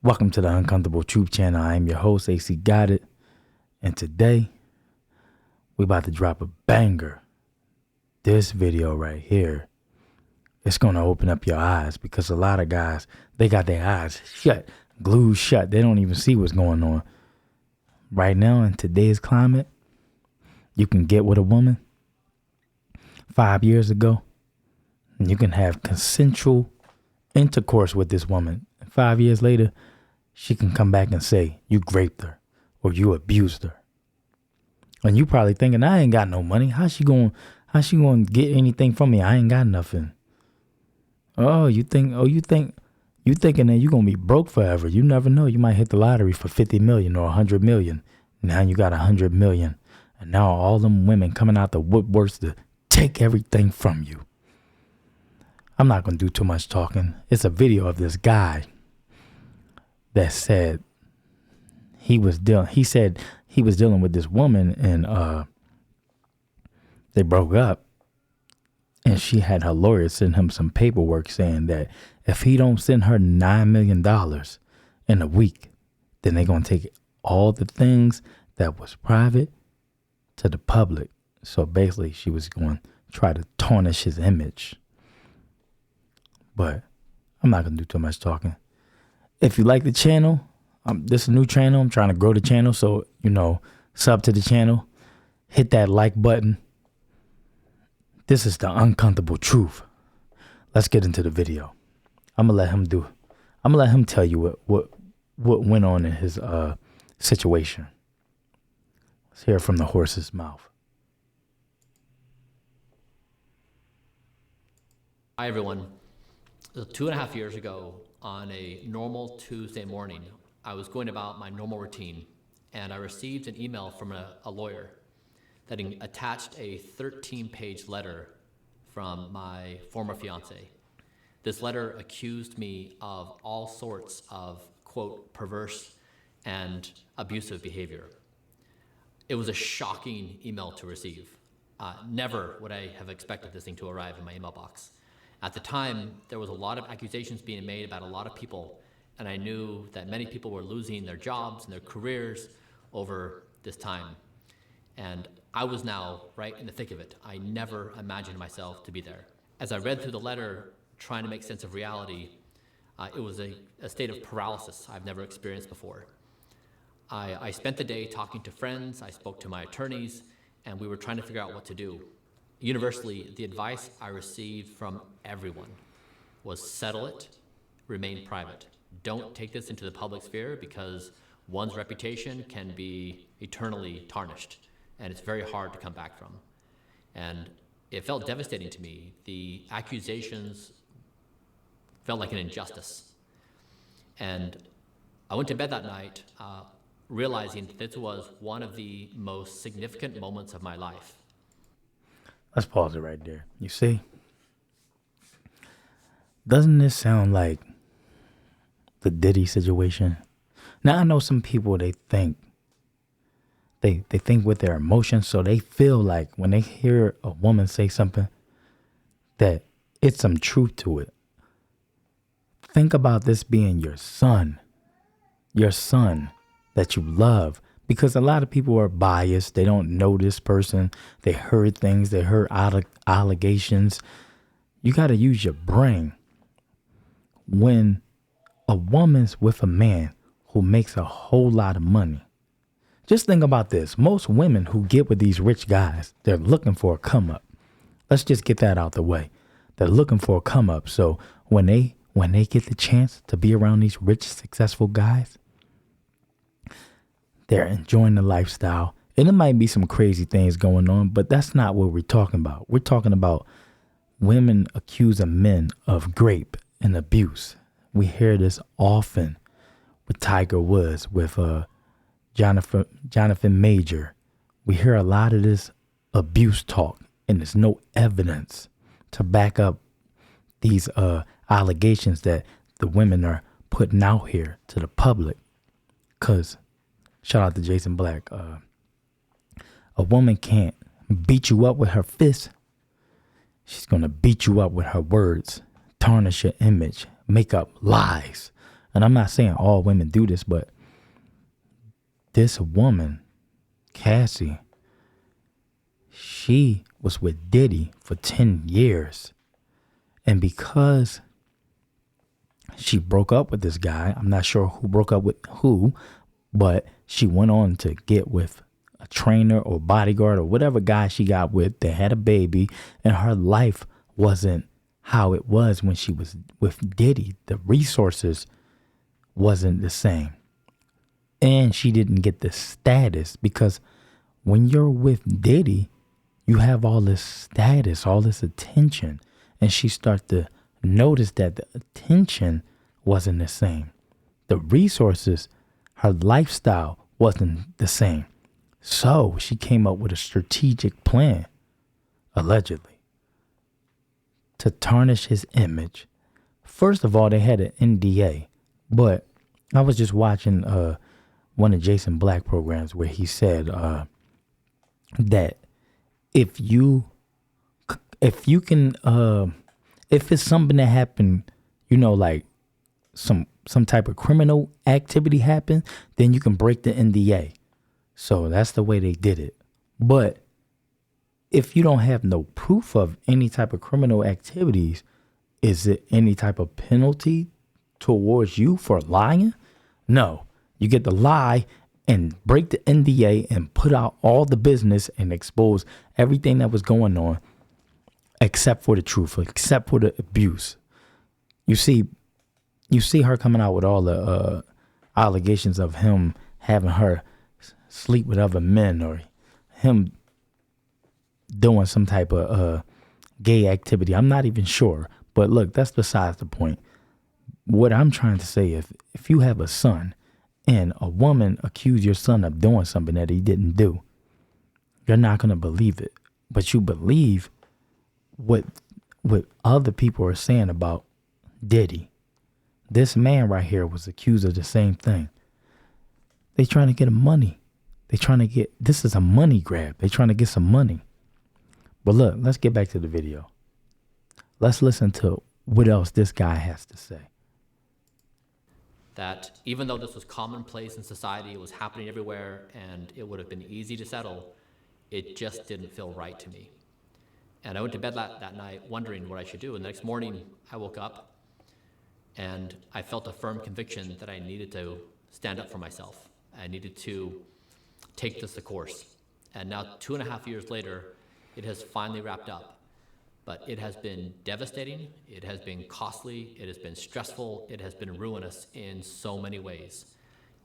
Welcome to the Uncomfortable Truth Channel. I am your host, AC Guided, and today we about to drop a banger. This video right here, it's going to open up your eyes because a lot of guys, they got their eyes shut, glued shut. They don't even see what's going on. Right now in today's climate, you can get with a woman 5 years ago, and you can have consensual intercourse with this woman. 5 years later, she can come back and say you raped her or you abused her. And you probably thinking, I ain't got no money. How's she going to get anything from me? I ain't got nothing. You thinking that you're going to be broke forever. You never know. You might hit the lottery for 50 million or 100 million. Now you got 100 million. And now all them women coming out the woodworks to take everything from you. I'm not going to do too much talking. It's a video of this guy that said he said he was dealing with this woman and they broke up, and she had her lawyer send him some paperwork saying that if he don't send her $9 million in a week, then they're going to take all the things that was private to the public. So basically she was going to try to tarnish his image. But I'm not going to do too much talking. If you like the channel, this is a new channel. I'm trying to grow the channel. So, sub to the channel. Hit that like button. This is the uncomfortable truth. Let's get into the video. I'm going to let him tell you what went on in his situation. Let's hear it from the horse's mouth. Hi, everyone. 2.5 years ago, on a normal Tuesday morning, I was going about my normal routine, and I received an email from a lawyer that attached a 13-page letter from my former fiance. This letter accused me of all sorts of, quote, perverse and abusive behavior. It was a shocking email to receive. Never would I have expected this thing to arrive in my email box. At the time, there was a lot of accusations being made about a lot of people, and I knew that many people were losing their jobs and their careers over this time. And I was now right in the thick of it. I never imagined myself to be there. As I read through the letter, trying to make sense of reality, it was a state of paralysis I've never experienced before. I spent the day talking to friends, I spoke to my attorneys, and we were trying to figure out what to do. Universally, the advice I received from everyone was settle it, remain private. Don't take this into the public sphere because one's reputation can be eternally tarnished, and it's very hard to come back from. And it felt devastating to me. The accusations felt like an injustice. And I went to bed that night realizing that this was one of the most significant moments of my life. Let's pause it right there. You see? Doesn't this sound like the Diddy situation? Now, I know some people, they think with their emotions, so they feel like when they hear a woman say something that it's some truth to it. Think about this being your son that you love. Because a lot of people are biased. They don't know this person. They heard things. They heard allegations. You got to use your brain. When a woman's with a man who makes a whole lot of money, just think about this. Most women who get with these rich guys, they're looking for a come up. Let's just get that out the way. They're looking for a come up. So when they get the chance to be around these rich, successful guys, they're enjoying the lifestyle. And it might be some crazy things going on, but that's not what we're talking about. We're talking about women accusing men of rape and abuse. We hear this often with Tiger Woods, with Jonathan Major. We hear a lot of this abuse talk, and there's no evidence to back up these allegations that the women are putting out here to the public. Because shout out to Jason Black. A woman can't beat you up with her fist. She's going to beat you up with her words, tarnish your image, make up lies And I'm not saying all women do this, but this woman, Cassie, she was with Diddy for 10 years. And because she broke up with this guy, I'm not sure who broke up with who, but she went on to get with a trainer or bodyguard or whatever guy she got with. They had a baby, and her life wasn't how it was when she was with Diddy. The resources wasn't the same. And she didn't get the status, because when you're with Diddy, you have all this status, all this attention. And she started to notice that the attention wasn't the same. The resources, her lifestyle wasn't the same. So she came up with a strategic plan, allegedly, to tarnish his image. First of all, they had an NDA, but I was just watching one of Jason Black programs where he said that if it's something that happened, like some type of criminal activity happened, then you can break the NDA. So that's the way they did it. But if you don't have no proof of any type of criminal activities, is it any type of penalty towards you for lying? No. You get to lie and break the NDA and put out all the business and expose everything that was going on, except for the truth, except for the abuse. You see her coming out with all the allegations of him having her sleep with other men, or him doing some type of gay activity. I'm not even sure. But look, that's besides the point. What I'm trying to say, if you have a son and a woman accuse your son of doing something that he didn't do, you're not going to believe it. But you believe what other people are saying about Diddy. This man right here was accused of the same thing. They trying to get money. This is a money grab. They trying to get some money. But look, let's get back to the video. Let's listen to what else this guy has to say. That even though this was commonplace in society, it was happening everywhere, and it would have been easy to settle, it just didn't feel right to me. And I went to bed that night wondering what I should do. And the next morning, I woke up and I felt a firm conviction that I needed to stand up for myself. I needed to take this course. And now 2.5 years later, it has finally wrapped up. But it has been devastating, it has been costly, it has been stressful, it has been ruinous in so many ways.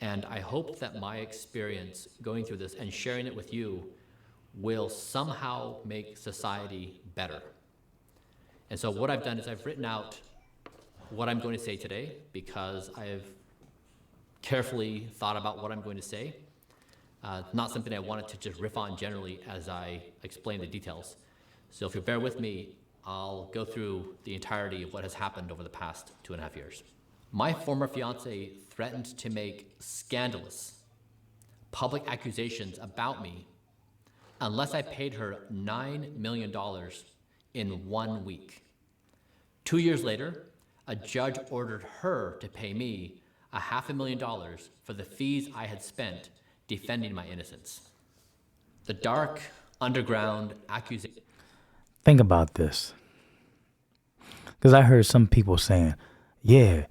And I hope that my experience going through this and sharing it with you will somehow make society better. And so what I've done is I've written out what I'm going to say today, because I have carefully thought about what I'm going to say. Not something I wanted to just riff on generally as I explain the details. So if you'll bear with me, I'll go through the entirety of what has happened over the past 2.5 years. My former fiance threatened to make scandalous public accusations about me unless I paid her $9 million in 1 week. 2 years later, a judge ordered her to pay me $500,000 for the fees I had spent defending my innocence. The dark, underground accusation. Think about this. Because I heard some people saying, yeah,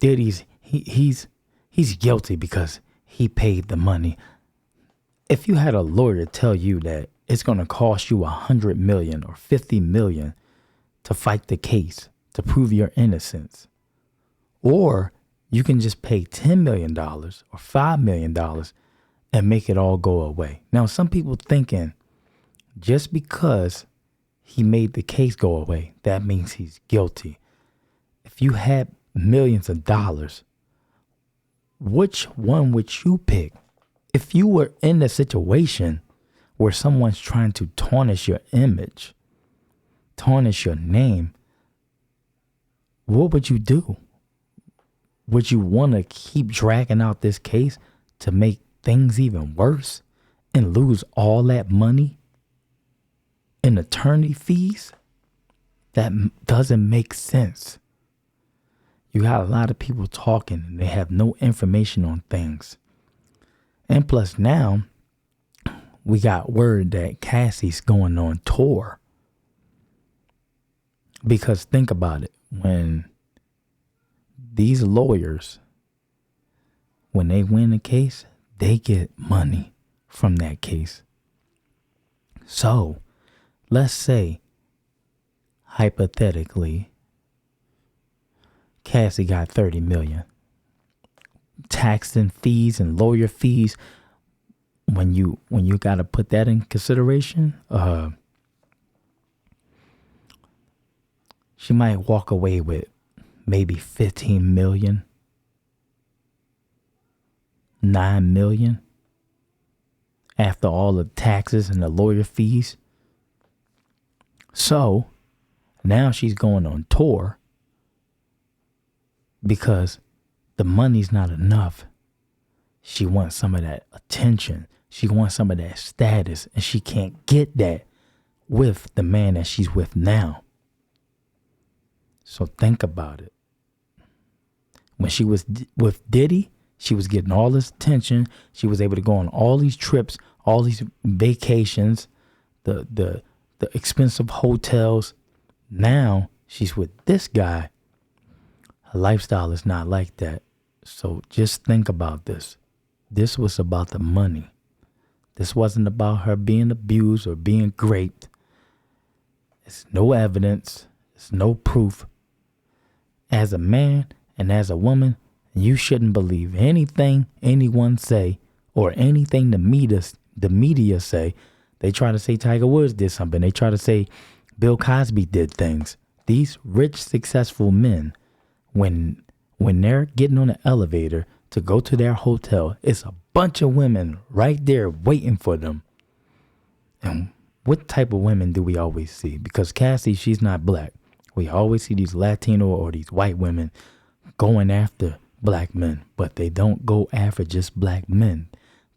Diddy's he's guilty because he paid the money. If you had a lawyer tell you that it's going to cost you $100 million or $50 million to fight the case to prove your innocence, or you can just pay $10 million or $5 million and make it all go away. Now, some people thinking just because he made the case go away, that means he's guilty. If you had millions of dollars, which one would you pick? If you were in a situation where someone's trying to tarnish your image, tarnish your name, what would you do? Would you want to keep dragging out this case to make things even worse and lose all that money in attorney fees? That doesn't make sense. You got a lot of people talking and they have no information on things. And plus now, we got word that Cassie's going on tour. Because think about it. When these lawyers, when they win a case, they get money from that case. So, let's say, hypothetically, Cassie got $30 million. Tax and fees and lawyer fees. When you gotta put that in consideration, she might walk away with maybe 15 million, 9 million after all the taxes and the lawyer fees. So now she's going on tour because the money's not enough. She wants some of that attention. She wants some of that status, and she can't get that with the man that she's with now. So think about it. When she was with Diddy, she was getting all this attention. She was able to go on all these trips, all these vacations, the expensive hotels. Now she's with this guy. Her lifestyle is not like that. So just think about this. This was about the money. This wasn't about her being abused or being raped. It's no evidence. It's no proof. As a man and as a woman, you shouldn't believe anything anyone say or anything the media say. They try to say Tiger Woods did something. They try to say Bill Cosby did things. These rich, successful men, when they're getting on the elevator to go to their hotel, it's a bunch of women right there waiting for them. And what type of women do we always see? Because Cassie, she's not black. We always see these Latino or these white women going after black men, but they don't go after just black men.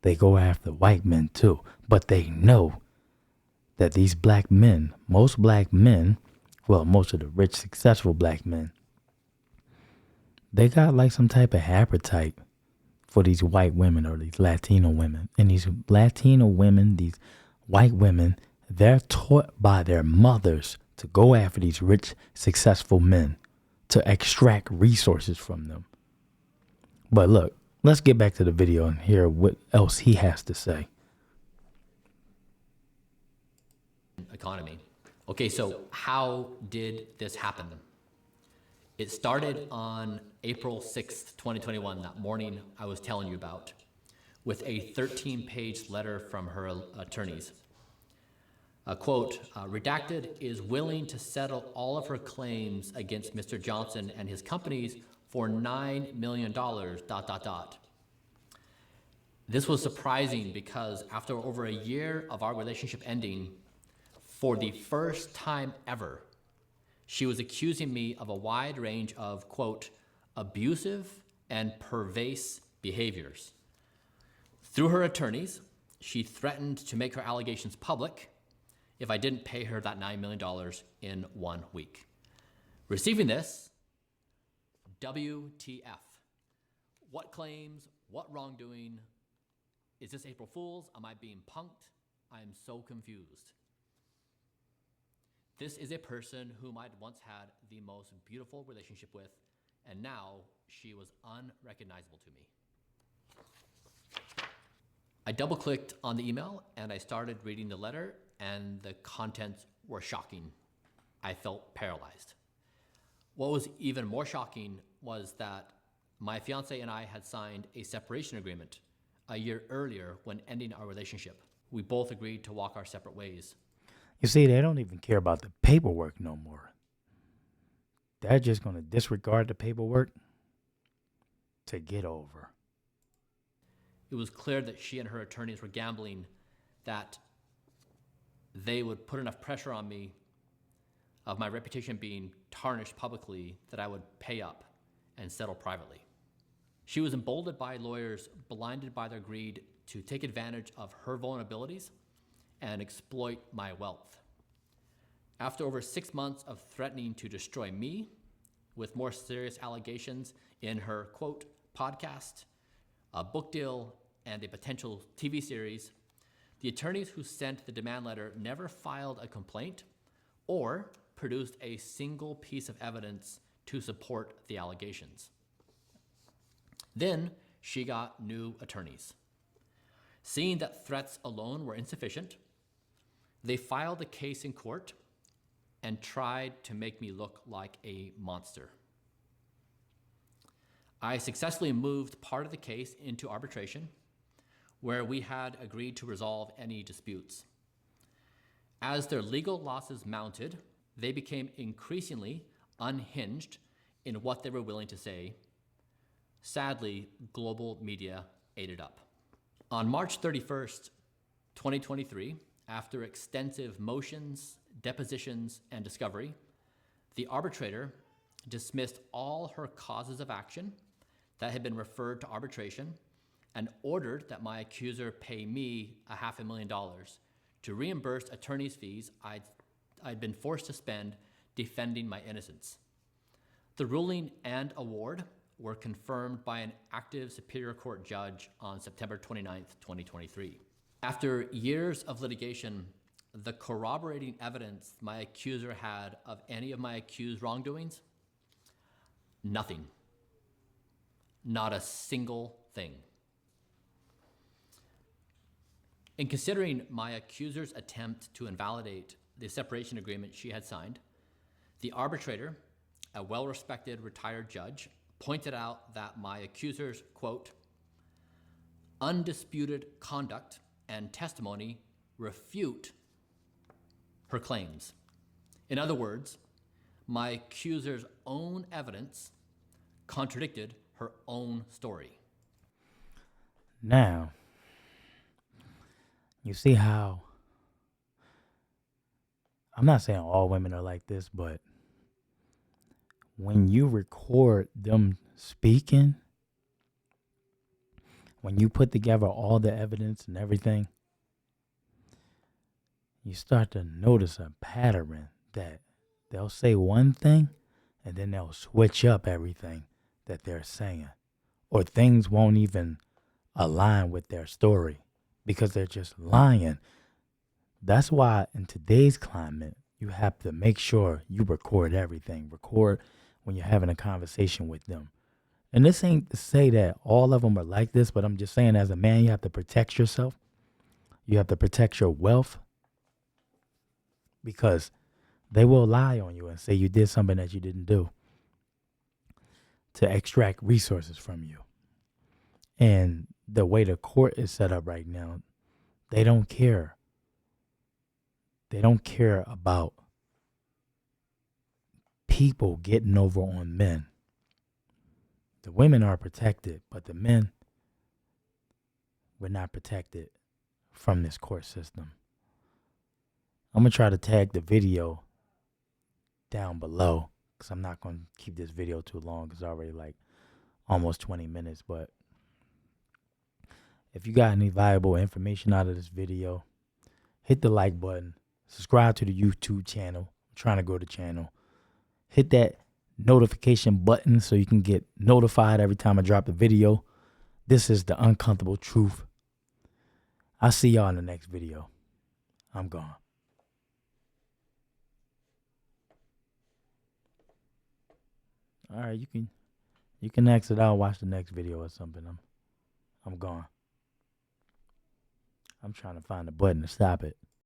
They go after white men too. But they know that these black men, most of the rich, successful black men, they got like some type of appetite for these white women or these Latino women. And these Latino women, these white women, they're taught by their mothers to go after these rich, successful men to extract resources from them. But look, let's get back to the video and hear what else he has to say. Economy. Okay, so how did this happen? It started on April 6th, 2021, that morning I was telling you about, with a 13-page letter from her attorneys. A quote, redacted, is willing to settle all of her claims against Mr. Johnson and his companies for $9 million, ... This was surprising because after over a year of our relationship ending, for the first time ever, she was accusing me of a wide range of, quote, abusive and pervasive behaviors. Through her attorneys, she threatened to make her allegations public if I didn't pay her that $9 million in 1 week. Receiving this, WTF. What claims? What wrongdoing? Is this April Fool's? Am I being punked? I am so confused. This is a person whom I'd once had the most beautiful relationship with, and now she was unrecognizable to me. I double-clicked on the email and I started reading the letter, and the contents were shocking. I felt paralyzed. What was even more shocking was that my fiance and I had signed a separation agreement a year earlier when ending our relationship. We both agreed to walk our separate ways. You see, they don't even care about the paperwork no more. They're just going to disregard the paperwork to get over. It was clear that she and her attorneys were gambling that they would put enough pressure on me of my reputation being tarnished publicly that I would pay up and settle privately. She was emboldened by lawyers blinded by their greed to take advantage of her vulnerabilities and exploit my wealth. After over 6 months of threatening to destroy me, with more serious allegations in her, quote, podcast, a book deal, and a potential TV series, the attorneys who sent the demand letter never filed a complaint or produced a single piece of evidence to support the allegations. Then she got new attorneys. Seeing that threats alone were insufficient, they filed a case in court and tried to make me look like a monster. I successfully moved part of the case into arbitration, where we had agreed to resolve any disputes. As their legal losses mounted, they became increasingly unhinged in what they were willing to say. Sadly, global media ate it up. On March 31st, 2023, after extensive motions, depositions, and discovery, the arbitrator dismissed all her causes of action that had been referred to arbitration and ordered that my accuser pay me $500,000 to reimburse attorney's fees I'd been forced to spend defending my innocence. The ruling and award were confirmed by an active Superior Court judge on September 29th, 2023. After years of litigation, the corroborating evidence my accuser had of any of my accused wrongdoings, nothing. Not a single thing. In considering my accuser's attempt to invalidate the separation agreement she had signed, the arbitrator, a well-respected retired judge, pointed out that my accuser's, quote, undisputed conduct and testimony refute her claims. In other words, my accuser's own evidence contradicted her own story. Now, you see how, I'm not saying all women are like this, but when you record them speaking, when you put together all the evidence and everything, you start to notice a pattern that they'll say one thing and then they'll switch up everything that they're saying, or things won't even align with their story because they're just lying. That's why in today's climate, you have to make sure you record everything. Record when you're having a conversation with them. And this ain't to say that all of them are like this, but I'm just saying as a man, you have to protect yourself. You have to protect your wealth because they will lie on you and say you did something that you didn't do to extract resources from you. And the way the court is set up right now, they don't care. They don't care about people getting over on men. The women are protected, but the men were not protected from this court system. I'm going to try to tag the video down below because I'm not going to keep this video too long. It's already like almost 20 minutes. But if you got any valuable information out of this video, hit the like button. Subscribe to the YouTube channel. I'm trying to grow the channel. Hit that notification button so you can get notified every time I drop a video. This is the uncomfortable truth. I'll see y'all in the next video. I'm gone. All right, you can exit out, watch the next video or something. I'm gone. I'm trying to find a button to stop it.